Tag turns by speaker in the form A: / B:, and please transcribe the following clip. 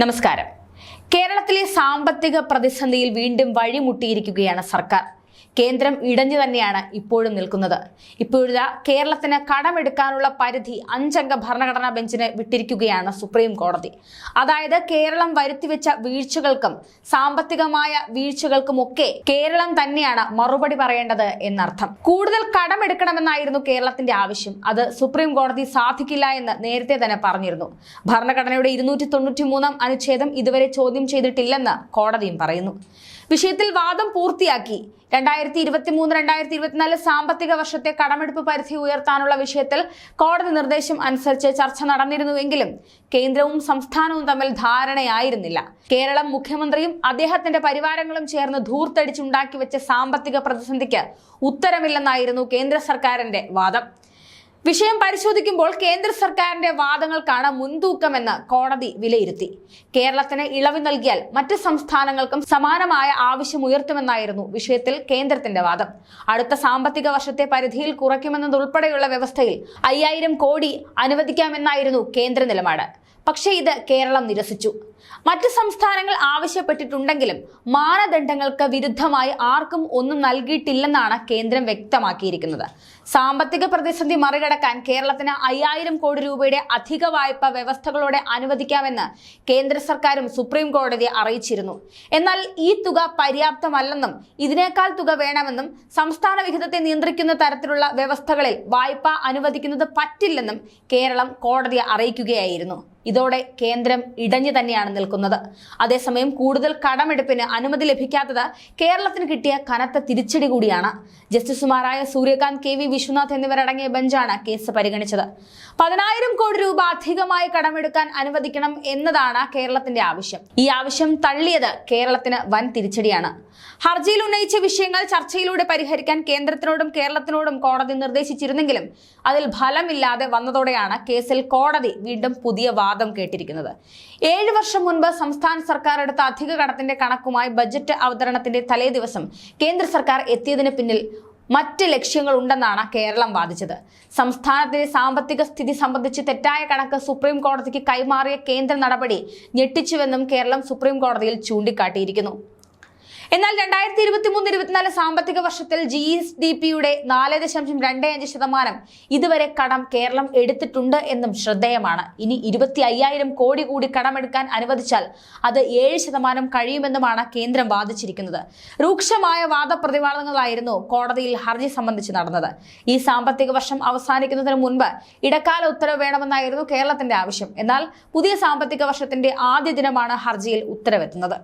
A: നമസ്കാരം. കേരളത്തിലെ സാമ്പത്തിക പ്രതിസന്ധിയിൽ വീണ്ടും വഴിമുട്ടിയിരിക്കുകയാണ് സർക്കാർ. കേന്ദ്രം ഇടഞ്ഞു തന്നെയാണ് ഇപ്പോഴും നിൽക്കുന്നത്. ഇപ്പോഴത്തെ കേരളത്തിന് കടമെടുക്കാനുള്ള പരിധി 5 അംഗ ഭരണഘടനാ ബെഞ്ചിന് വിട്ടിരിക്കുകയാണ് സുപ്രീം കോടതി. അതായത് കേരളം വരുത്തിവെച്ച വീഴ്ചകൾക്കും സാമ്പത്തികമായ വീഴ്ചകൾക്കുമൊക്കെ കേരളം തന്നെയാണ് മറുപടി പറയേണ്ടത് എന്നർത്ഥം. കൂടുതൽ കടമെടുക്കണമെന്നായിരുന്നു കേരളത്തിന്റെ ആവശ്യം. അത് സുപ്രീം കോടതി സാധിക്കില്ല എന്ന് നേരത്തെ തന്നെ പറഞ്ഞിരുന്നു. ഭരണഘടനയുടെ 293 അനുച്ഛേദം ഇതുവരെ ചോദ്യം ചെയ്തിട്ടില്ലെന്ന് കോടതിയും പറയുന്നു. വിഷയത്തിൽ വാദം പൂർത്തിയാക്കി 2023-2024 സാമ്പത്തിക വർഷത്തെ കടമെടുപ്പ് പരിധി ഉയർത്താനുള്ള വിഷയത്തിൽ കോടതി നിർദ്ദേശം അനുസരിച്ച് ചർച്ച നടന്നിരുന്നുവെങ്കിലും കേന്ദ്രവും സംസ്ഥാനവും തമ്മിൽ ധാരണയായിരുന്നില്ല. കേരളം മുഖ്യമന്ത്രിയും അദ്ദേഹത്തിന്റെ പരിവാരങ്ങളും ചേർന്ന് ധൂർത്തടിച്ചുണ്ടാക്കി വെച്ച സാമ്പത്തിക പ്രതിസന്ധിക്ക് ഉത്തരമില്ലെന്നായിരുന്നു കേന്ദ്ര സർക്കാരിന്റെ വാദം. വിഷയം പരിശോധിക്കുമ്പോൾ കേന്ദ്ര സർക്കാരിന്റെ വാദങ്ങൾക്കാണ് മുൻതൂക്കമെന്ന് കോടതി വിലയിരുത്തി. കേരളത്തിന് ഇളവ് നൽകിയാൽ മറ്റ് സംസ്ഥാനങ്ങൾക്കും സമാനമായ ആവശ്യം ഉയർത്തുമെന്നായിരുന്നു വിഷയത്തിൽ കേന്ദ്രത്തിന്റെ വാദം. അടുത്ത സാമ്പത്തിക വർഷത്തെ പരിധിയിൽ കുറയ്ക്കുമെന്നതുൾപ്പെടെയുള്ള വ്യവസ്ഥയിൽ 5000 കോടി അനുവദിക്കാമെന്നായിരുന്നു കേന്ദ്ര നിലപാട്. പക്ഷേ ഇത് കേരളം നിരസിച്ചു. മറ്റ് സംസ്ഥാനങ്ങൾ ആവശ്യപ്പെട്ടിട്ടുണ്ടെങ്കിലും മാനദണ്ഡങ്ങൾക്ക് വിരുദ്ധമായി ആർക്കും ഒന്നും നൽകിയിട്ടില്ലെന്നാണ് കേന്ദ്രം വ്യക്തമാക്കിയിരിക്കുന്നത്. സാമ്പത്തിക പ്രതിസന്ധി മറികടക്കാൻ കേരളത്തിന് 5000 കോടി രൂപയുടെ അധിക വായ്പ വ്യവസ്ഥകളോടെ അനുവദിക്കാമെന്ന് കേന്ദ്ര സർക്കാരും സുപ്രീം കോടതിയെ അറിയിച്ചിരുന്നു. എന്നാൽ ഈ തുക പര്യാപ്തമല്ലെന്നും ഇതിനേക്കാൾ തുക വേണമെന്നും സംസ്ഥാന വിഹിതത്തെ നിയന്ത്രിക്കുന്ന തരത്തിലുള്ള വ്യവസ്ഥകളിൽ വായ്പ അനുവദിക്കുന്നത് പറ്റില്ലെന്നും കേരളം കോടതിയെ അറിയിക്കുകയായിരുന്നു. ഇതോടെ കേന്ദ്രം ഇടഞ്ഞു തന്നെയാണ് നിൽക്കുന്നത്. അതേസമയം കൂടുതൽ കടമെടുപ്പിന് അനുമതി ലഭിക്കാത്തത് കേരളത്തിന് കിട്ടിയ കനത്ത തിരിച്ചടി കൂടിയാണ്. ജസ്റ്റിസുമാരായ സൂര്യകാന്ത്, KV വിശ്വനാഥ് എന്നിവരടങ്ങിയ ബെഞ്ചാണ് കേസ് പരിഗണിച്ചത്. 10000 കോടി രൂപ അധികമായി കടമെടുക്കാൻ അനുവദിക്കണം എന്നതാണ് കേരളത്തിന്റെ ആവശ്യം. ഈ ആവശ്യം തള്ളിയത് കേരളത്തിന് വൻ തിരിച്ചടിയാണ്. ഹർജിയിൽ ഉന്നയിച്ച വിഷയങ്ങൾ ചർച്ചയിലൂടെ പരിഹരിക്കാൻ കേന്ദ്രത്തിനോടും കേരളത്തിനോടും കോടതി നിർദ്ദേശിച്ചിരുന്നെങ്കിലും അതിൽ ഫലമില്ലാതെ വന്നതോടെയാണ് കേസിൽ കോടതി വീണ്ടും പുതിയ വാദം കേട്ടിരിക്കുന്നത്. 7 വർഷം മുൻപ് സംസ്ഥാന സർക്കാർ എടുത്ത അധിക കടത്തിന്റെ കണക്കുമായി ബജറ്റ് അവതരണത്തിന്റെ തലേ ദിവസം കേന്ദ്ര സർക്കാർ എത്തിയതിന് പിന്നിൽ മറ്റ് ലക്ഷ്യങ്ങൾ ഉണ്ടെന്നാണ് കേരളം വാദിച്ചത്. സംസ്ഥാനത്തിന്റെ സാമ്പത്തിക സ്ഥിതി സംബന്ധിച്ച് തെറ്റായ കണക്ക് സുപ്രീം കോടതിക്ക് കൈമാറിയ കേന്ദ്ര നടപടി ഞെട്ടിച്ചുവെന്നും കേരളം സുപ്രീം കോടതിയിൽ ചൂണ്ടിക്കാട്ടിയിരിക്കുന്നു. എന്നാൽ 2023-24 സാമ്പത്തിക വർഷത്തിൽ GSDPയുടെ 4.25% ഇതുവരെ കടം കേരളം എടുത്തിട്ടുണ്ട് എന്നും ശ്രദ്ധേയമാണ്. ഇനി 25,000 കോടി കൂടി കടമെടുക്കാൻ അനുവദിച്ചാൽ അത് 7% കഴിയുമെന്നുമാണ് കേന്ദ്രം വാദിച്ചിരിക്കുന്നത്. രൂക്ഷമായ വാദപ്രതിവാദങ്ങളായിരുന്നു കോടതിയിൽ ഹർജി സംബന്ധിച്ച് നടന്നത്. ഈ സാമ്പത്തിക വർഷം അവസാനിക്കുന്നതിന് മുൻപ് ഇടക്കാല ഉത്തരവ് വേണമെന്നായിരുന്നു കേരളത്തിന്റെ ആവശ്യം. എന്നാൽ പുതിയ സാമ്പത്തിക വർഷത്തിന്റെ ആദ്യ ദിനമാണ് ഹർജിയിൽ ഉത്തരവെത്തുന്നത്.